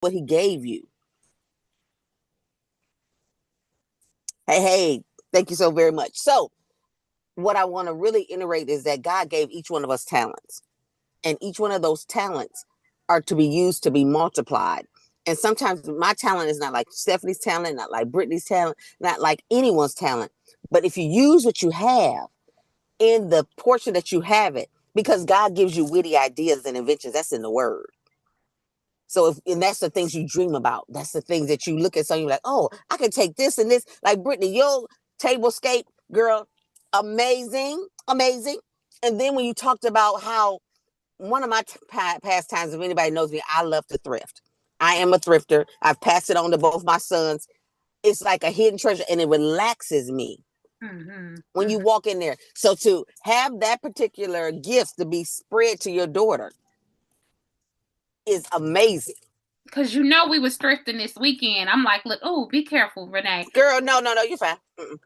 what he gave you. Hey, thank you so very much. So, what I want to really iterate is that God gave each one of us talents, and each one of those talents are to be used to be multiplied. And sometimes my talent is not like Stephanie's talent, not like Brittany's talent, not like anyone's talent. But if you use what you have in the portion that you have it, because God gives you witty ideas and inventions, that's in the word. So and that's the things you dream about. That's the things that you look at something like, oh, I can take this and this. Like Brittany, your table scape, girl, amazing, amazing. And then when you talked about how one of my pastimes, if anybody knows me, I love to thrift. I am a thrifter. I've passed it on to both my sons. It's like a hidden treasure, and it relaxes me when you walk in there. So to have that particular gift to be spread to your daughter is amazing. Because we was thrifting this weekend. I'm like, look, oh, be careful, Renee. Girl, no, you're fine.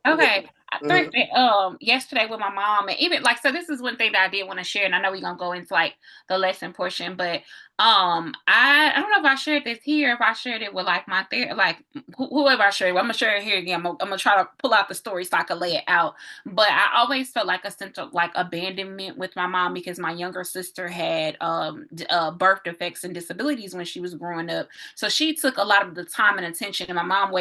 Okay. I thrifted yesterday with my mom, and even like, so this is one thing that I did want to share, and I know we're gonna go into like the lesson portion, but I don't know if I shared this here, if I shared it with like my like whoever I shared it with. I'm gonna share it here again. I'm gonna try to pull out the story so I can lay it out. But I always felt like a sense of like abandonment with my mom because my younger sister had birth defects and disabilities when she was growing up. So she took a lot of the time and attention, and my mom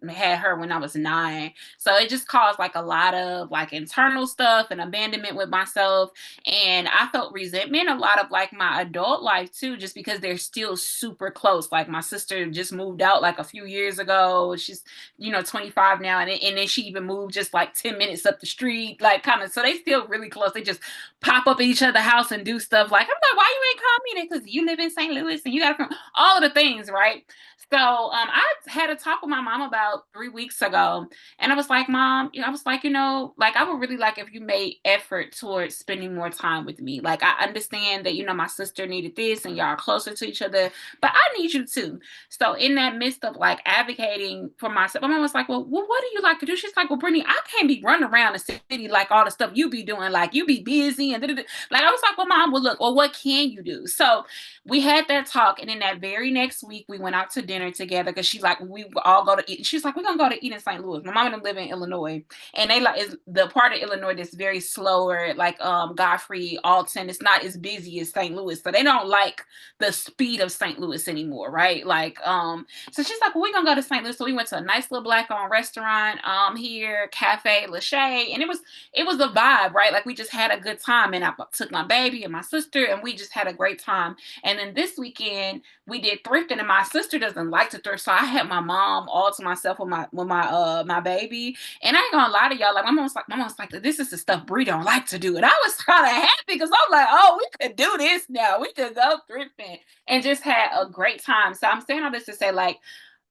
had her when I was 9. So it just caused like a lot of like internal stuff and abandonment with myself. And I felt resentment a lot of like my adult life too, just because they're still super close. Like my sister just moved out like a few years ago. She's 25 now, and then she even moved just like 10 minutes up the street, like kind of. So they still really close. They just pop up at each other's house and do stuff. Like I'm like, why you ain't call me? Because you live in St. Louis and you got from all of the things, right? So I had a talk with my mom about 3 weeks ago, and I was like, Mom, I was like, like I would really like if you made effort towards spending more time with me. Like I understand that my sister needed this and y'all are closer to each other, but I need you too. So in that midst of like advocating for myself, my mom was like, well, what do you like to do? She's like, well, Brittany, I can't be running around the city like all the stuff you be doing, like you be busy and da-da-da. Like I was like, well, Mom, well, look, well, what can you do? So we had that talk, and then that very next week we went out to dinner together because she's like, we all go to eat. She's like, we're gonna go to eat in St. Louis. My mom and them live in Illinois, and they like is the part of Illinois that's very slower, like Godfrey, Alton. It's not as busy as St. Louis, so they don't like the speed of St. Louis anymore, right? Like so she's like, well, we're gonna go to St. Louis. So we went to a nice little black owned restaurant here, Cafe Lachey, and it was a vibe, right? Like we just had a good time, and I took my baby and my sister, and we just had a great time. And then this weekend we did thrifting, and my sister doesn't like to thrift, so I had my mom all to myself with my baby. And I ain't gonna lie to y'all, like my mom's like, this is the stuff Brie don't like to do, and I was kind of happy because I'm like, oh, we could do this now. We could go thrifting and just had a great time. So I'm saying all this to say, like,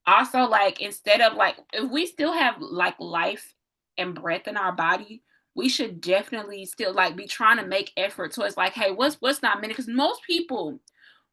also, like, instead of like, if we still have like life and breath in our body, we should definitely still like be trying to make effort towards like, hey, what's not meant? Because most people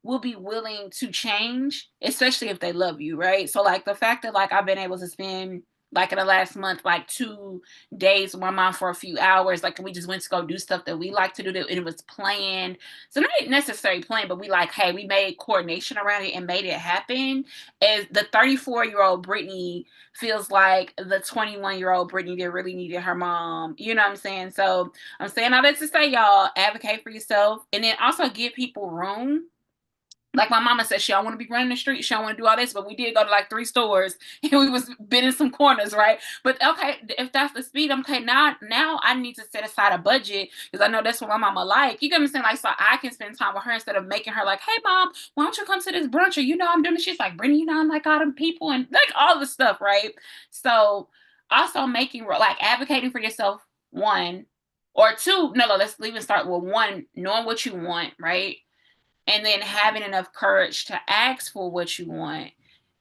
will be willing to change, especially if they love you, right? So like the fact that like I've been able to spend like in the last month, like 2 days with my mom for a few hours, like we just went to go do stuff that we like to do, and it was planned. So not necessarily planned, but we like, hey, we made coordination around it and made it happen. As the 34-year-old Brittany feels like the 21-year-old Brittany that really needed her mom. You know what I'm saying? So I'm saying all that to say, y'all, advocate for yourself, and then also give people room. Like my mama said, she don't want to be running the street. She don't want to do all this, but we did go to like 3 stores and we was been in some corners, right? But okay, if that's the speed, okay, now I need to set aside a budget because I know that's what my mama like. You get what I'm saying? Like, so I can spend time with her instead of making her like, hey mom, why don't you come to this brunch? Or I'm doing this. She's like, Brittany, I'm like all them people and like all the stuff, right? So also making like advocating for yourself, one, or two, no, let's even start with one, knowing what you want, right? And then having enough courage to ask for what you want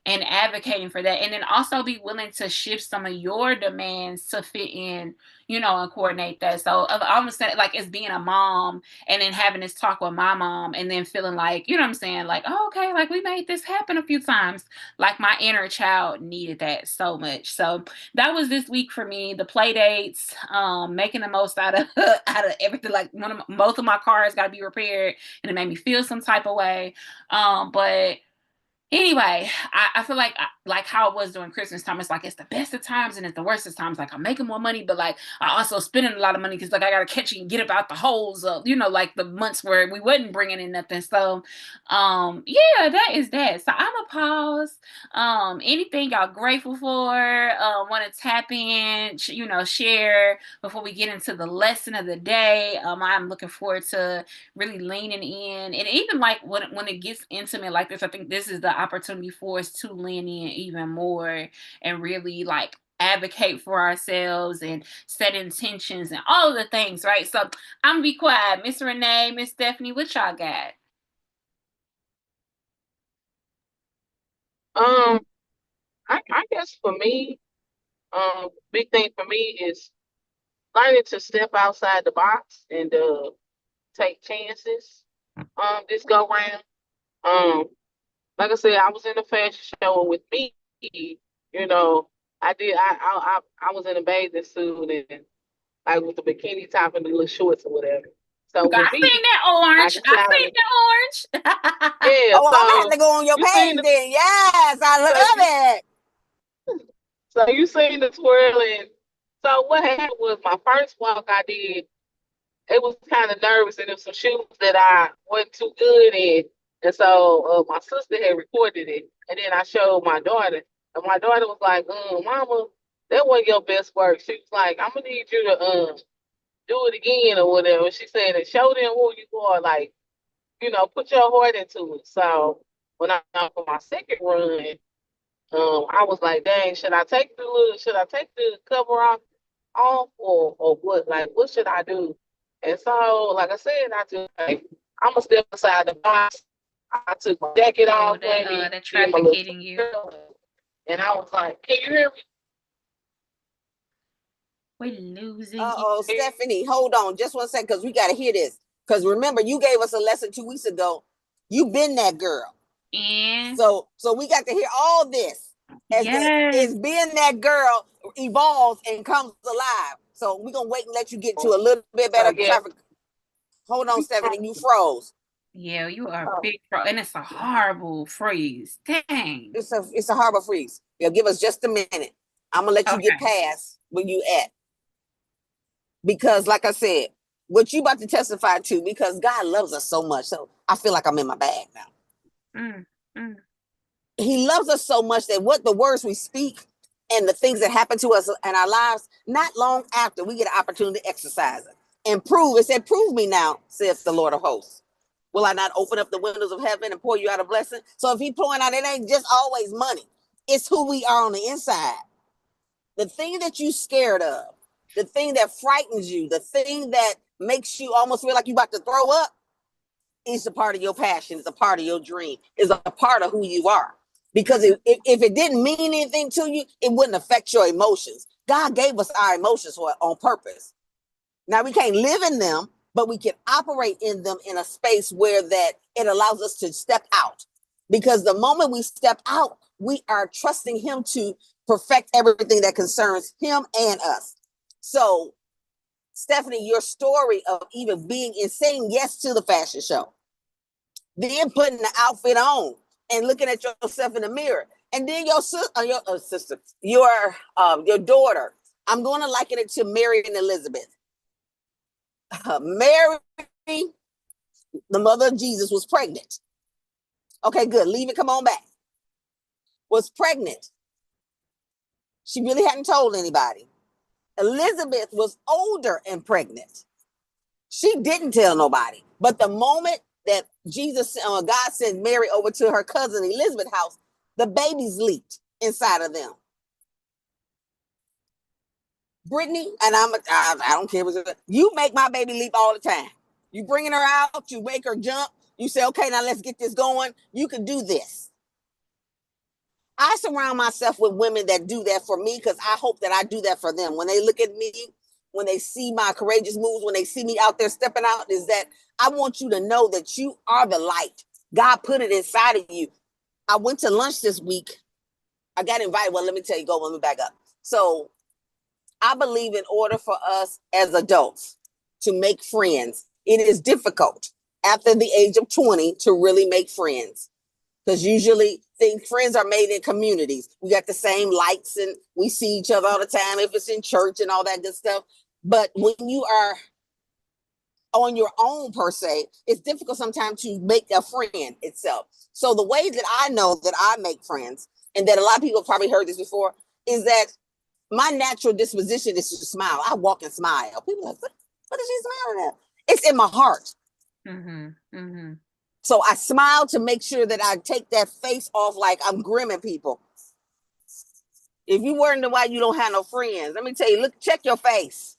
and advocating for that, and then also be willing to shift some of your demands to fit in, and coordinate that. So I'm saying, like, it's being a mom and then having this talk with my mom and then feeling like, what I'm saying, like, oh, okay, like we made this happen a few times. Like my inner child needed that so much. So that was this week for me. The play dates, making the most out of out of everything. Like both of my cars got to be repaired, and it made me feel some type of way. But Anyway, I feel like how it was during Christmas time. It's like it's the best of times and it's the worst of times. Like I'm making more money, but like I also spending a lot of money because like I gotta catch it and get about the holes of like the months where we wasn't bringing in nothing. So, yeah, that is that. So I'm a pause. Anything y'all grateful for? Want to tap in? Share before we get into the lesson of the day. I'm looking forward to really leaning in, and even like when it gets intimate like this, I think this is the opportunity for us to lean in even more and really like advocate for ourselves and set intentions and all of the things, right? So I'm gonna be quiet. Miss Renee, Miss Stephanie, what y'all got? Um, I guess for me, big thing for me is learning to step outside the box and take chances. This go round. Um, like I said, I was in a fashion show with me. You know, I did. I was in a bathing suit and like with the bikini top and the little shorts or whatever. So I with seen me, that I orange. I decided, seen that orange. yeah. Oh, I'm gonna have So to go on your you seen page the then. Yes, I so you love it. so you seen the twirling. So what happened was my first walk I did. It was kind of nervous, and there was some shoes that I wasn't too good in. And so my sister had recorded it, and then I showed my daughter, and my daughter was like, "Mama, that wasn't your best work." She was like, "I'm gonna need you to do it again or whatever." She said, "And show them who you are, like put your heart into it." So when I for my second run, I was like, "Dang, should I take the cover off or what? Like, what should I do?" And so, like I said, I just like I'm gonna step aside the box. I took my jacket Oh, off, maybe that did my little trafficating you. twirl, and I was like, "Can you hear We're losing you. Uh-oh, me?" Stephanie, hold on just one second because we got to hear this. Because remember, you gave us a lesson 2 weeks ago. You been that girl. And So we got to hear all this as the yes, is being that girl evolves and comes alive. So we're gonna wait and let you get to a little bit So better yeah, traffic. Hold on, Stephanie, you froze. yeah, you are a uh, big pro, and it's a horrible phrase. Dang. It's a harbor freeze. Yeah, give us just a minute. I'm gonna let you get Okay. past where you at. Because like I said, what you about to testify to, because God loves us so much. So I feel like I'm in my bag now. Mm, mm. He loves us so much that what the words we speak and the things that happen to us in our lives, not long after we get an opportunity to exercise it and prove it. Said, "Prove me now," saith the Lord of hosts. Will I not open up the windows of heaven and pour you out a blessing? So if he pouring out, it ain't just always money. It's who we are on the inside. The thing that you scared of, the thing that frightens you, the thing that makes you almost feel like you about to throw up, is a part of your passion, is a part of your dream, is a part of who you are. Because if it didn't mean anything to you, it wouldn't affect your emotions. God gave us our emotions on purpose. Now we can't live in them, but we can operate in them in a space where that it allows us to step out. Because the moment we step out, we are trusting him to perfect everything that concerns him and us. So, Stephanie, your story of even being in saying yes to the fashion show, then putting the outfit on and looking at yourself in the mirror, and then your sister, your daughter. I'm going to liken it to Mary and Elizabeth. Mary, the mother of Jesus, was pregnant. Okay, good. Leave it. Come on back. Was pregnant. She really hadn't told anybody. Elizabeth was older and pregnant. She didn't tell nobody. But the moment that God sent Mary over to her cousin Elizabeth's house, the babies leaped inside of them. Brittany, and I don't care what you make my baby leap all the time. You bringing her out, you make her jump. You say, okay, now let's get this going. You can do this. I surround myself with women that do that for me because I hope that I do that for them. When they look at me, when they see my courageous moves, when they see me out there stepping out, is that I want you to know that you are the light. God put it inside of you. I went to lunch this week. I got invited. Well, let me tell you, let me back up. So I believe in order for us as adults to make friends, it is difficult after the age of 20 to really make friends. Because usually friends are made in communities. We got the same likes and we see each other all the time if it's in church and all that good stuff. But when you are on your own per se, it's difficult sometimes to make a friend itself. So the way that I know that I make friends, and that a lot of people have probably heard this before, is that my natural disposition is to smile. I walk and smile. People are like, what is she smiling at? It's in my heart. Mm-hmm. Mm-hmm. So I smile to make sure that I take that face off like I'm grimming people. If you wondering why you don't have no friends, let me tell you, look, check your face.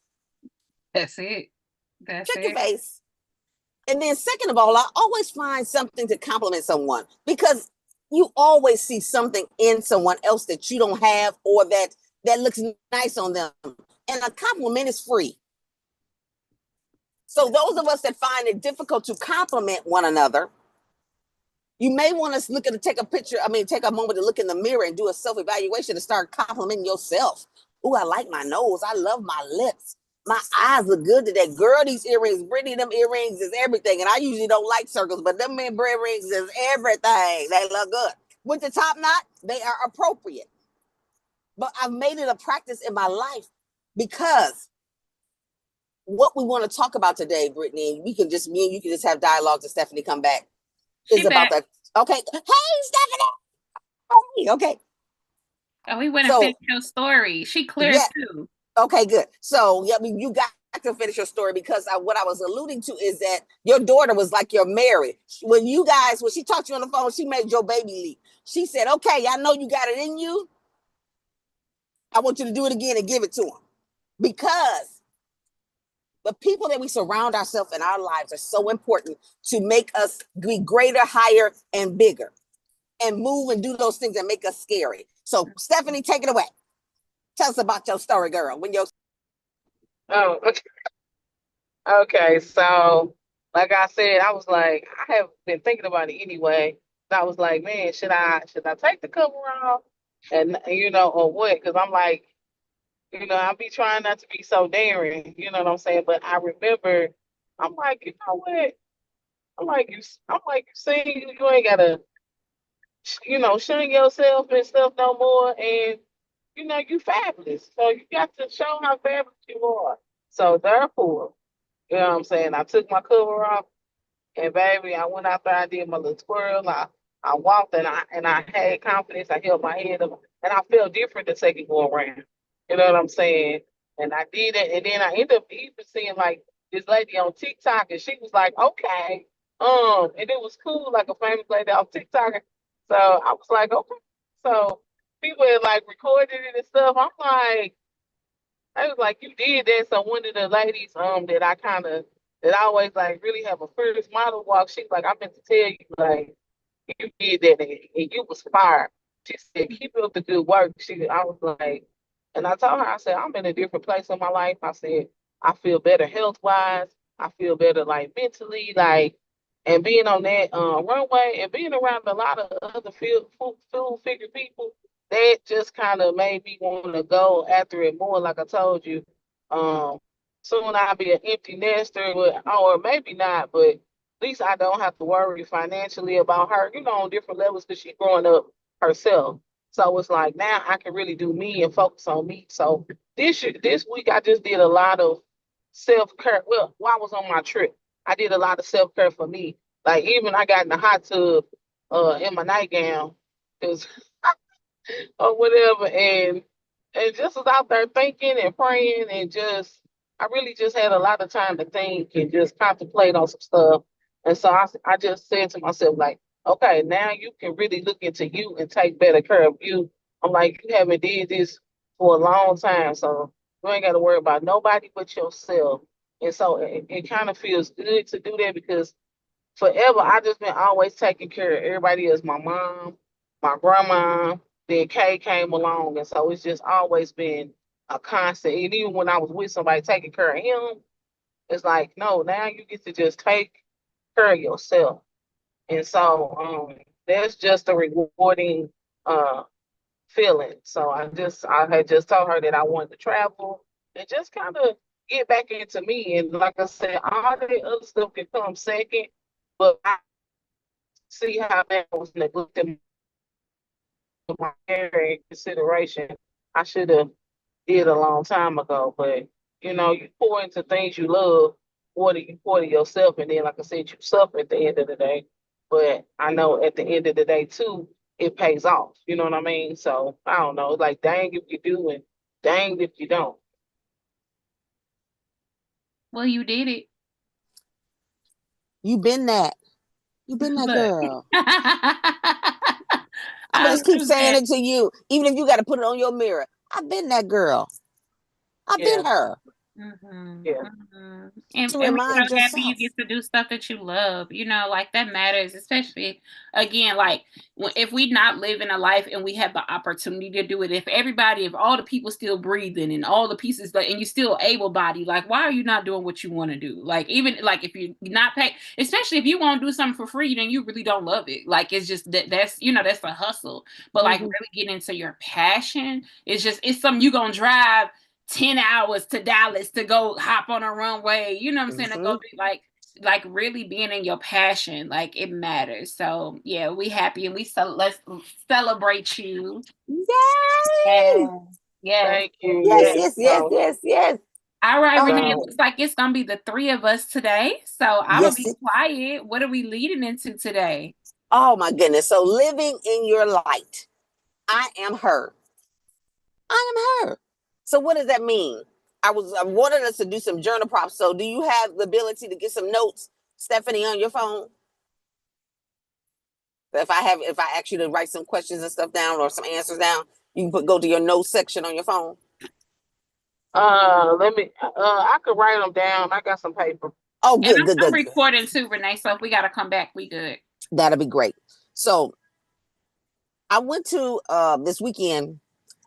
That's it. Check your face. And then second of all, I always find something to compliment someone, because you always see something in someone else that you don't have, or that looks nice on them. And a compliment is free. So those of us that find it difficult to compliment one another, you may want to take a moment to look in the mirror and do a self-evaluation and start complimenting yourself. Oh, I like my nose. I love my lips. My eyes look good today. Girl, these earrings, Brittany, them earrings is everything. And I usually don't like circles, but them earrings is everything. They look good. With the top knot, they are appropriate. But I've made it a practice in my life, because what we want to talk about today, Brittany, me and you can just have dialogue to Stephanie come back. Is about that. Okay. Hey, Stephanie. Okay. Oh, we went and finished your story. She cleared too. Okay, good. So, yeah, you got to finish your story, because what I was alluding to is that your daughter was like your Mary. When she talked to you on the phone, she made your baby leap. She said, okay, I know you got it in you. I want you to do it again and give it to him. Because the people that we surround ourselves in our lives are so important to make us be greater, higher, and bigger, and move and do those things that make us scary. So, Stephanie, take it away. Tell us about your story, girl. Oh, okay. Okay, so like I said, I was like, I have been thinking about it anyway. I was like, man, should I take the cover off, and or what? Because I'm like, I'll be trying not to be so daring, you know what I'm saying? But I remember, I'm like, you know what? I'm like, you see, you ain't gotta, shun yourself and stuff no more, and you fabulous. So you got to show how fabulous you are. So therefore, you know what I'm saying? I took my cover off, and baby, I went out there, I did my little twirl. I walked, and I had confidence. I held my head up, and I felt different the second go around. You know what I'm saying? And I did it, and then I ended up even seeing like this lady on TikTok, and she was like, okay, and it was cool, like a famous lady on TikTok. So I was like, okay. So people had like recorded it and stuff. I was like, you did that. So one of the ladies that I always like really have a first model walk, she's like, I meant to tell you, like, you did that, and you was fired. She said, keep up the good work. I was like, and I told her, I said, I'm in a different place in my life. I said, I feel better health wise. I feel better like mentally, like, and being on that runway and being around a lot of other full figure people, that just kind of made me want to go after it more. Like I told you, soon I'll be an empty nester, or maybe not, but at least I don't have to worry financially about her, on different levels, because she's growing up herself. So it's like now I can really do me and focus on me. So this week I just did a lot of self-care. Well, while I was on my trip, I did a lot of self-care for me. Like even I got in the hot tub in my nightgown, because or whatever, and just was out there thinking and praying, and just I really just had a lot of time to think and just contemplate on some stuff. And so I just said to myself, like, okay, now you can really look into you and take better care of you. I'm like, you haven't did this for a long time, so you ain't got to worry about nobody but yourself. And so it kind of feels good to do that, because forever I just been always taking care of everybody else, my mom, my grandma, then Kay came along, and so it's just always been a constant. And even when I was with somebody taking care of him, it's like, no, now you get to just take care of yourself. And so that's just a rewarding uh feeling. So I had just told her that I wanted to travel and just kind of get back into me. And like I said, all the other stuff can come second, but see how that was neglected my care consideration. I should have did a long time ago, but you pour into things you love, you pour to yourself, and then, like I said, you suffer at the end of the day. But I know at the end of the day too, it pays off. You know what I mean? So I don't know. Like, dang if you do, and dang if you don't. Well, you did it. You been that. You been that Look. girl. I'm gonna just keep saying it to you, even if you got to put it on your mirror. I've been that girl. I've been her. Mm-hmm. Yeah. Mm-hmm. And To we're remind so happy you yourself. get to do stuff that you love. Like that matters, especially again, like if we not living a life and we have the opportunity to do it. If all the people still breathing and all the pieces, and you still able bodied, like why are you not doing what you want to do? Like even like if you're not paid, especially if you want to do something for free, then you really don't love it. Like it's just that's that's a hustle. But like really getting into your passion, it's something you gonna drive 10 hours to Dallas to go hop on a runway, you know what I'm saying? To go do like really being in your passion, like it matters. So yeah, we happy and let's celebrate you. Yay! Yes. Thank you. Yes. All right, Oh. Renee, it looks like it's gonna be the three of us today. So I'm gonna be quiet. What are we leading into today? Oh my goodness. So living in your light. I am her. I am her. So what does that mean? I wanted us to do some journal prompts. So do you have the ability to get some notes, Stephanie, on your phone? If I ask you to write some questions and stuff down or some answers down, you can go to your notes section on your phone. Let me. I could write them down. I got some paper. Oh, good. I'm recording too, Renee. So if we gotta come back, we good. That'll be great. So I went to this weekend.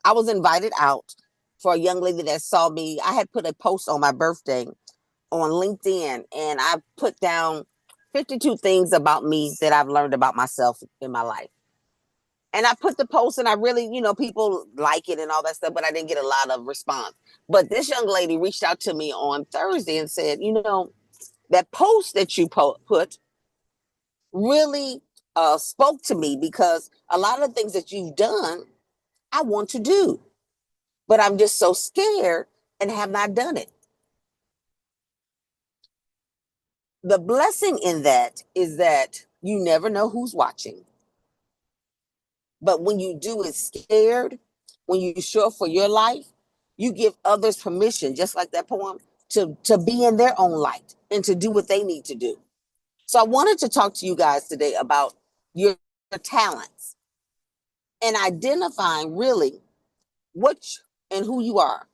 I was invited out for a young lady that saw me. I had put a post on my birthday on LinkedIn, and I put down 52 things about me that I've learned about myself in my life. And I put the post, and I really, people like it and all that stuff, but I didn't get a lot of response. But this young lady reached out to me on Thursday and said, that post that you put really spoke to me, because a lot of the things that you've done, I want to do, but I'm just so scared and have not done it. The blessing in that is that you never know who's watching. But when you do it scared, when you show up for your life, you give others permission, just like that poem, to be in their own light and to do what they need to do. So I wanted to talk to you guys today about your talents and identifying really which and who you are.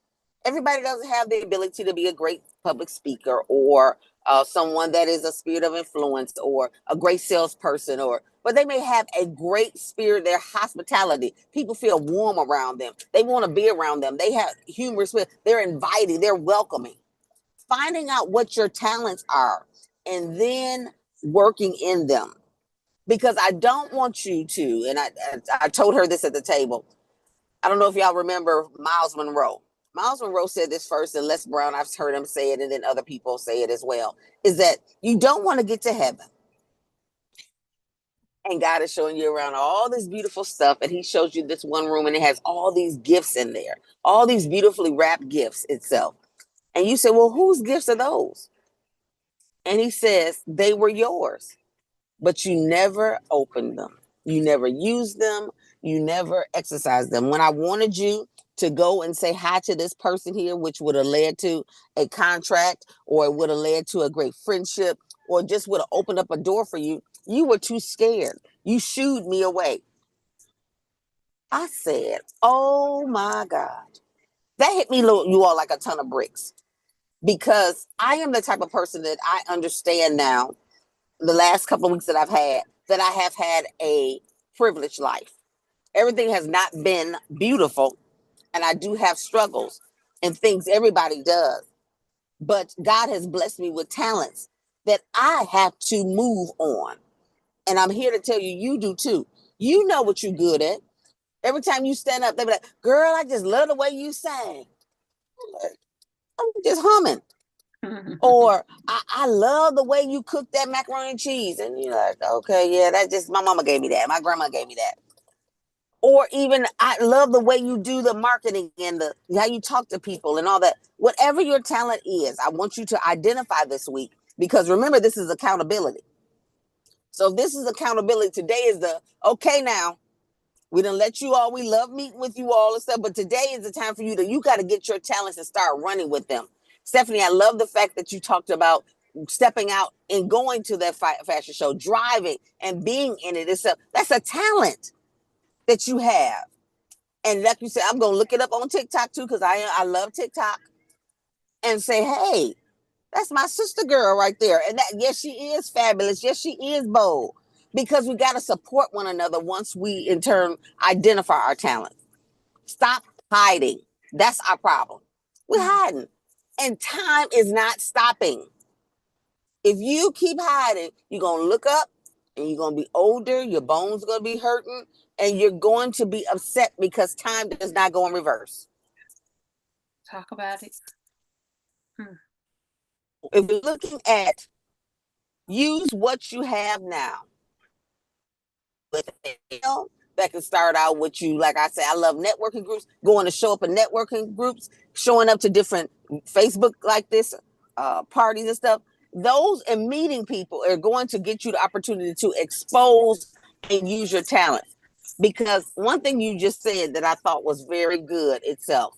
Everybody doesn't have the ability to be a great public speaker or someone that is a spirit of influence or a great salesperson, but they may have a great spirit, their hospitality. People feel warm around them. They want to be around them. They have humorous, they're inviting, they're welcoming. Finding out what your talents are and then working in them. Because I don't want you to, and I told her this at the table. I don't know if y'all remember Miles Monroe. Miles Monroe said this first, and Les Brown, I've heard him say it, and then other people say it as well, is that you don't want to get to heaven. And God is showing you around all this beautiful stuff, and he shows you this one room, and it has all these gifts in there, all these beautifully wrapped gifts itself. And you say, well, whose gifts are those? And he says, they were yours, but you never opened them. You never used them. You never exercised them. When I wanted you to go and say hi to this person here, which would have led to a contract, or it would have led to a great friendship, or just would have opened up a door for you, you were too scared. You shooed me away. I said, oh my God. That hit me, you all, like a ton of bricks, because I am the type of person that I understand now, the last couple of weeks that I have had a privileged life. Everything has not been beautiful, and I do have struggles and things everybody does. But God has blessed me with talents that I have to move on. And I'm here to tell you, you do too. You know what you're good at. Every time you stand up, they be like, girl, I just love the way you sang. I'm just humming. Or I love the way you cook that macaroni and cheese. And you're like, okay, yeah, that just my mama gave me that. My grandma gave me that. Or even I love the way you do the marketing and the how you talk to people and all that. Whatever your talent is, I want you to identify this week, because remember, this is accountability. So if this is accountability, today is the okay now. We done let you all, we love meeting with you all and stuff, but today is the time for you got to get your talents and start running with them. Stephanie, I love the fact that you talked about stepping out and going to that fashion show, driving and being in it. That's a talent that you have. And like you said, I'm going to look it up on TikTok too, because I love TikTok, and say, hey, that's my sister girl right there. And that, yes, she is fabulous. Yes, she is bold. Because we got to support one another once we, in turn, identify our talent. Stop hiding. That's our problem. We're hiding. And time is not stopping. If you keep hiding, you're going to look up and you're going to be older. Your bones are going to be hurting. And you're going to be upset because time does not go in reverse. Talk about it. If you're looking at use what you have now. That can start out with you. Like I said, I love networking groups, going to show up in networking groups, showing up to different Facebook like this, parties and stuff. Those and meeting people are going to get you the opportunity to expose and use your talent. Because one thing you just said that I thought was very good itself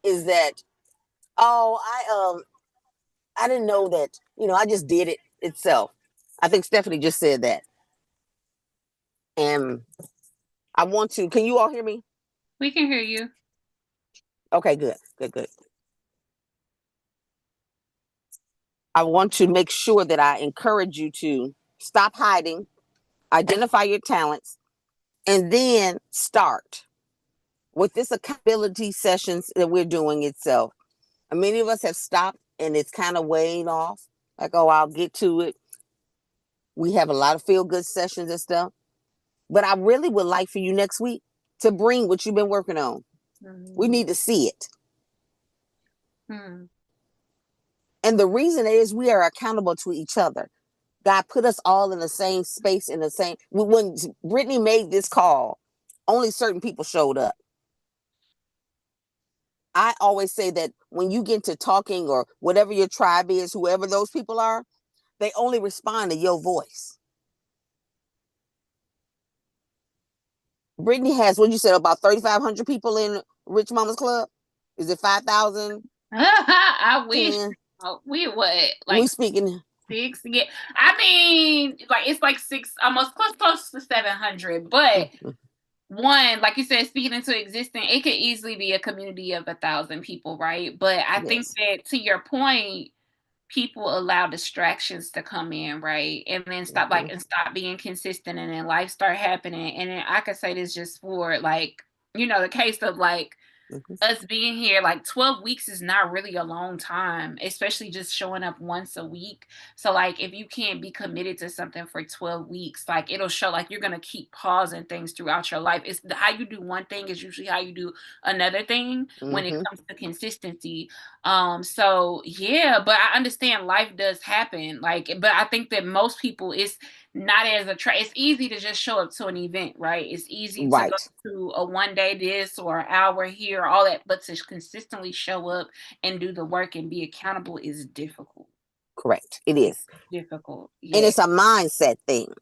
is that, I didn't know that, I just did it itself. I think Stephanie just said that. And I want to, can you all hear me? We can hear you. Okay, good. I want to make sure that I encourage you to stop hiding, identify your talents, and then start with this accountability sessions that we're doing itself. And many of us have stopped and it's kind of weighing off. Like, oh, I'll get to it. We have a lot of feel-good sessions and stuff. But I really would like for you next week to bring what you've been working on. We need to see it. And the reason is we are accountable to each other. God put us all in the same space, in the same. When Brittany made this call, only certain people showed up. I always say that when you get to talking or whatever your tribe is, whoever those people are, they only respond to your voice. Brittany has, what you said, about 3,500 people in Rich Mama's Club. Is it 5,000? I wish. We would like. We speaking 6. Yeah, I mean, like it's like 6, almost close to 700. But one, like you said, speaking into existence, it could easily be a community of 1,000 people, right? But I think that, to your point, people allow distractions to come in, right? And then stop being consistent, and then life start happening. And then I could say this just for like, the case of like us being here, like 12 weeks is not really a long time, especially just showing up once a week. So like if you can't be committed to something for 12 weeks, like it'll show like you're going to keep pausing things throughout your life. It's how you do one thing is usually how you do another thing when it comes to consistency. So yeah, but I understand life does happen. But I think that most people, it's not as it's easy to just show up to an event, right? It's easy to go to a one day this or an hour here, all that, but to consistently show up and do the work and be accountable is difficult. Correct. It is difficult. Yeah. And it's a mindset thing.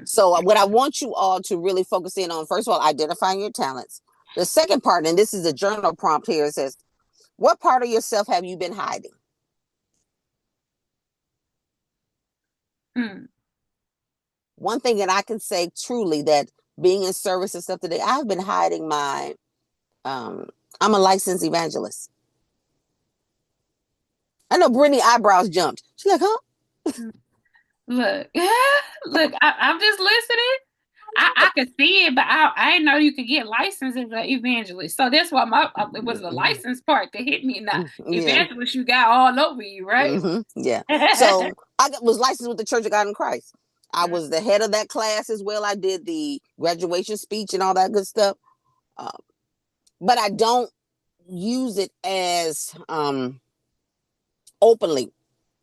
So what I want you all to really focus in on, first of all, identifying your talents. The second part, and this is a journal prompt here, it says, what part of yourself have you been hiding? One thing that I can say truly, that being in service and stuff today, I've been hiding my, I'm a licensed evangelist. I know Brittany eyebrows jumped. She's like, huh? Look, I'm just listening. I could see it, but I didn't know you could get licensed as an evangelist. So that's why it was the license part that hit me. Not evangelist, you got all over you, right? Yeah. So I was licensed with the Church of God in Christ. I was the head of that class as well. I did the graduation speech and all that good stuff. But I don't use it as openly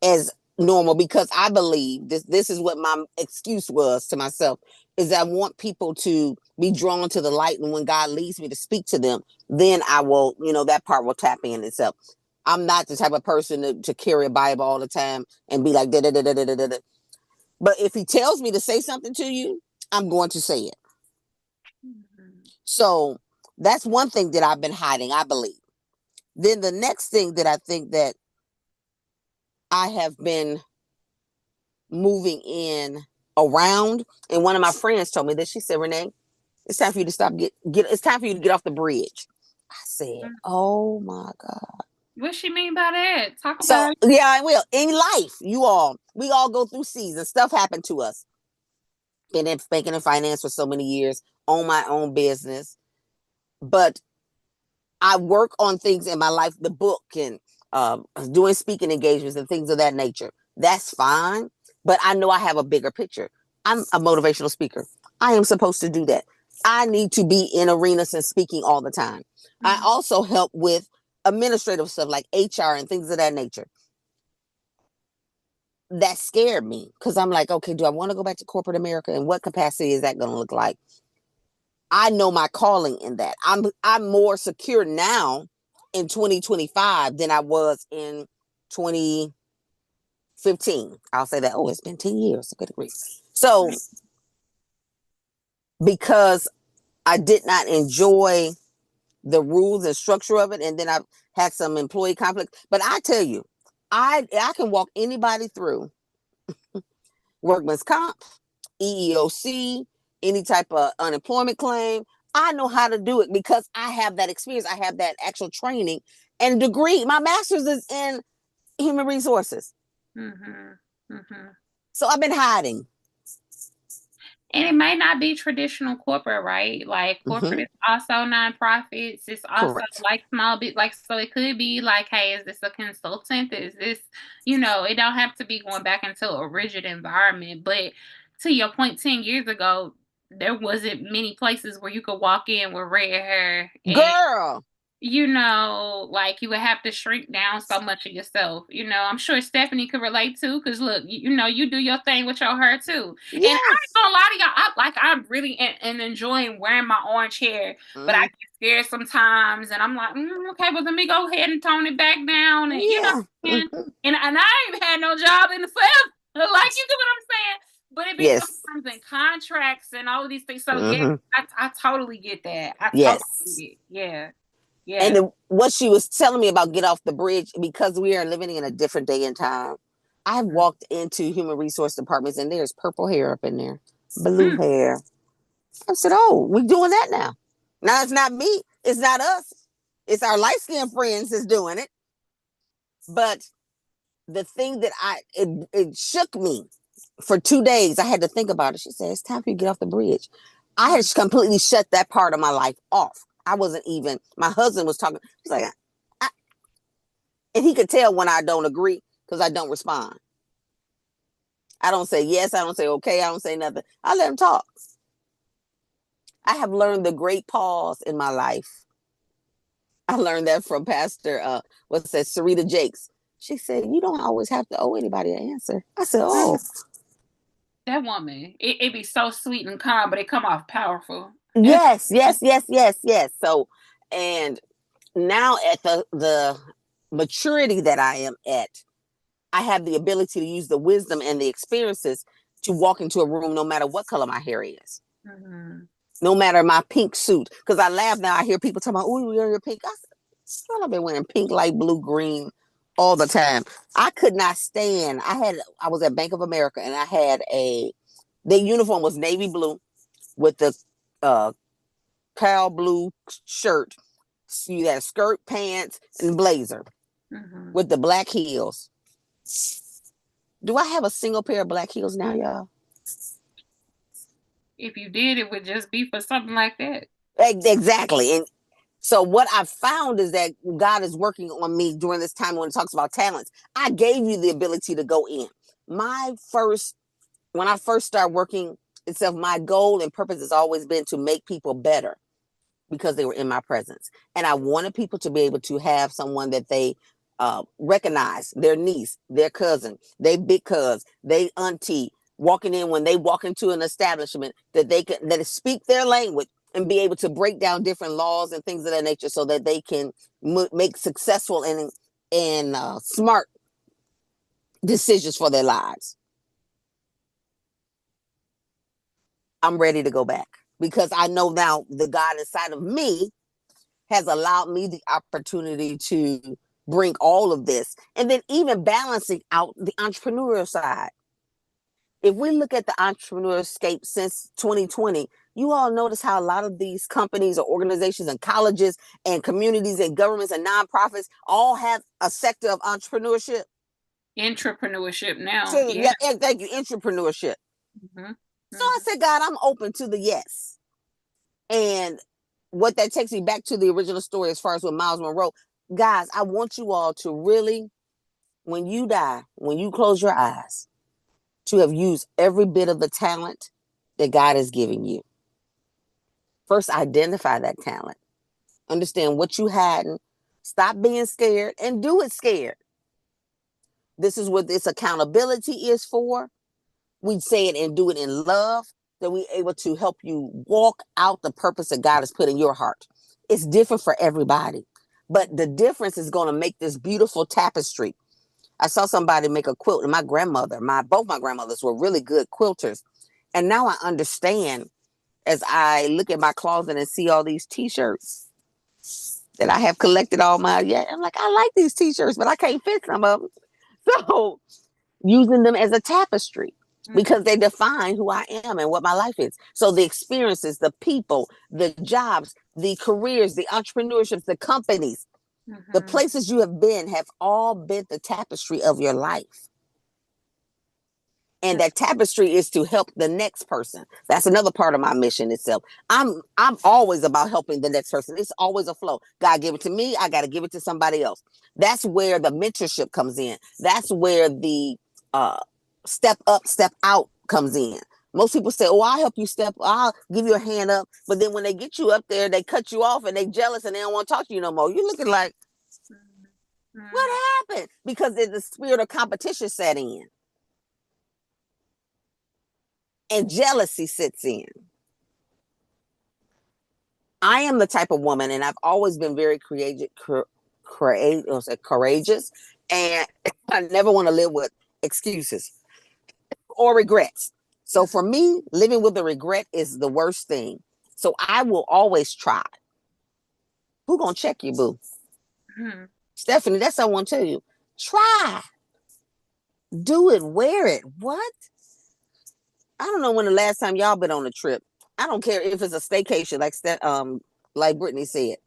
as normal because I believe this is what my excuse was to myself, is I want people to be drawn to the light, and when God leads me to speak to them, then I will, that part will tap in itself. I'm not the type of person to carry a Bible all the time and be like da da da da da da da. But if he tells me to say something to you, I'm going to say it. So that's one thing that I've been hiding, I believe. Then the next thing that I think that I have been moving in around, and one of my friends told me this. She said, Renee, it's time for you to stop it's time for you to get off the bridge. I said, oh my God. What she mean by that? Talk about it. Yeah, I will. In life, we all go through seasons. Stuff happened to us. Been in banking and finance for so many years, own my own business. But I work on things in my life, the book and doing speaking engagements and things of that nature. That's fine. But I know I have a bigger picture. I'm a motivational speaker. I am supposed to do that. I need to be in arenas and speaking all the time. Mm-hmm. I also help with administrative stuff like HR and things of that nature. That scared me because I'm like, okay, do I want to go back to corporate America? And what capacity is that going to look like? I know my calling in that. I'm more secure now in 2025 than I was in 2015. I'll say that. Oh, it's been 10 years. Good grief. So because I did not enjoy the rules and structure of it, and then I've had some employee conflict. But I tell you, I can walk anybody through workman's comp, EEOC, any type of unemployment claim. I know how to do it because I have that experience. I have that actual training and degree. My master's is in human resources. Mm-hmm. Mm-hmm. So I've been hiding. And it may not be traditional corporate, right? Like corporate is also nonprofits. It's also like small bit, like, so it could be like, hey, is this a consultant? Is this, it don't have to be going back into a rigid environment. But to your point, 10 years ago, there wasn't many places where you could walk in with red hair. Girl. Like you would have to shrink down so much of yourself. I'm sure Stephanie could relate too, because look, you do your thing with your hair too. Yes. And I ain't gonna lie to y'all, I'm really enjoying wearing my orange hair, but I get scared sometimes, and I'm like, okay, well, let me go ahead and tone it back down, and and I ain't had no job in the field, like, you get what I'm saying? But it be sometimes in contracts and all of these things. So yeah, I totally get that. Totally get, yeah. Yeah. And what she was telling me about get off the bridge, because we are living in a different day and time. I've walked into human resource departments and there's purple hair up in there, blue hair. I said, oh, we're doing that now. Now it's not me. It's not us. It's our light-skinned friends that's doing it. But the thing that it shook me for 2 days. I had to think about it. She said, it's time for you to get off the bridge. I had completely shut that part of my life off. I wasn't even, my husband was talking. He's like, and he could tell when I don't agree because I don't respond. I don't say yes. I don't say okay. I don't say nothing. I let him talk. I have learned the great pause in my life. I learned that from Pastor, Sarita Jakes. She said, you don't always have to owe anybody an answer. I said, oh. That woman, it be so sweet and calm, but it come off powerful. Yes. So, and now at the maturity that I am at, I have the ability to use the wisdom and the experiences to walk into a room, no matter what color my hair is, no matter my pink suit. Because I laugh now, I hear people talking about, oh, you're pink. I said, I've been wearing pink, light blue, green all the time. I could not stand. I was at Bank of America and I had the uniform was navy blue with the pale blue shirt. You had skirt, pants, and blazer with the black heels. Do I have a single pair of black heels now, y'all? If you did, it would just be for something like that. Exactly. And so what I found is that God is working on me during this time when it talks about talents. I gave you the ability to go in. When I first started working itself, my goal and purpose has always been to make people better because they were in my presence. And I wanted people to be able to have someone that they recognize their niece, their cousin, they big cuz, they auntie walking in when they walk into an establishment, that they can that speak their language and be able to break down different laws and things of that nature so that they can make successful and smart decisions for their lives. I'm ready to go back because I know now the God inside of me has allowed me the opportunity to bring all of this, and then even balancing out the entrepreneurial side. If we look at the entrepreneurscape since 2020, you all notice how a lot of these companies or organizations and colleges and communities and governments and nonprofits all have a sector of entrepreneurship. Entrepreneurship now. So, yeah, thank you, entrepreneurship. Mm-hmm. So I said, God, I'm open to the yes. And what that takes me back to the original story as far as with Miles Monroe. Guys, I want you all to really, when you die, when you close your eyes, to have used every bit of the talent that God has given you. First, identify that talent. Understand what you hadn't. Stop being scared and do it scared. This is what this accountability is for. We say it and do it in love, that we're able to help you walk out the purpose that God has put in your heart. It's different for everybody, but the difference is going to make this beautiful tapestry. I saw somebody make a quilt, and my grandmother, both my grandmothers were really good quilters. And now I understand as I look at my closet and see all these t-shirts that I have collected all my, I'm like, I like these t-shirts, but I can't fit some of them. So using them as a tapestry, because they define who I am and what my life is. So the experiences, the people, the jobs, the careers, the entrepreneurships, the companies, the places you have been have all been the tapestry of your life. And that tapestry is to help the next person. That's another part of my mission itself. I'm always about helping the next person. It's always a flow. God gave it to me. I got to give it to somebody else. That's where the mentorship comes in. That's where the step up, step out comes in. Most people say, oh, I'll help you I'll give you a hand up. But then when they get you up there, they cut you off and they jealous and they don't want to talk to you no more. You're looking like, what happened? Because the spirit of competition set in. And jealousy sits in. I am the type of woman, and I've always been very courageous, and I never want to live with excuses or regrets. So for me, living with a regret is the worst thing. So I will always try. Who gonna check you, boo? Stephanie, that's what I want to tell you. Try. Do it. Wear it. What? I don't know when the last time y'all been on a trip. I don't care if it's a staycation, like Brittany said.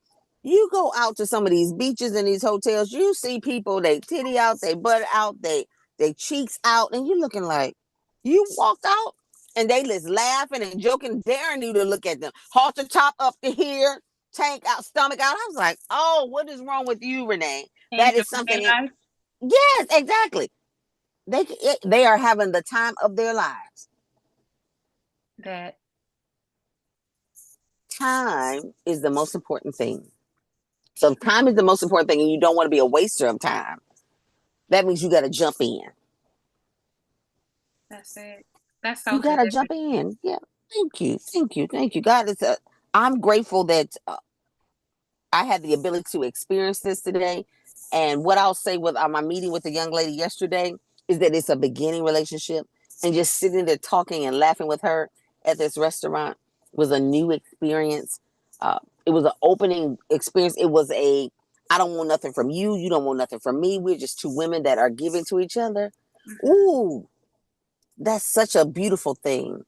You go out to some of these beaches and these hotels, you see people, they titty out, they butt out, they cheeks out, and you looking like, you walked out and they just laughing and joking, daring you to look at them. Halter top up to here, tank out, stomach out. I was like, oh, what is wrong with you, Renee? That is something. Yes, exactly. They are having the time of their lives. That time is the most important thing. So if time is the most important thing and you don't want to be a waster of time, that means you got to jump in. That's it. That's so you got to jump in. Yeah. Thank you. God, I'm grateful that I had the ability to experience this today. And what I'll say with my meeting with the young lady yesterday is that it's a beginning relationship, and just sitting there talking and laughing with her at this restaurant was a new experience. It was an opening experience. It was I don't want nothing from you. You don't want nothing from me. We're just two women that are giving to each other. Ooh, that's such a beautiful thing.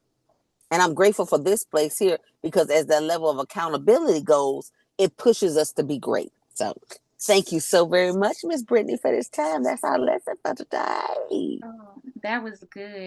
And I'm grateful for this place here, because as that level of accountability goes, it pushes us to be great. So thank you so very much, Miss Brittany, for this time. That's our lesson for today. Oh, that was good.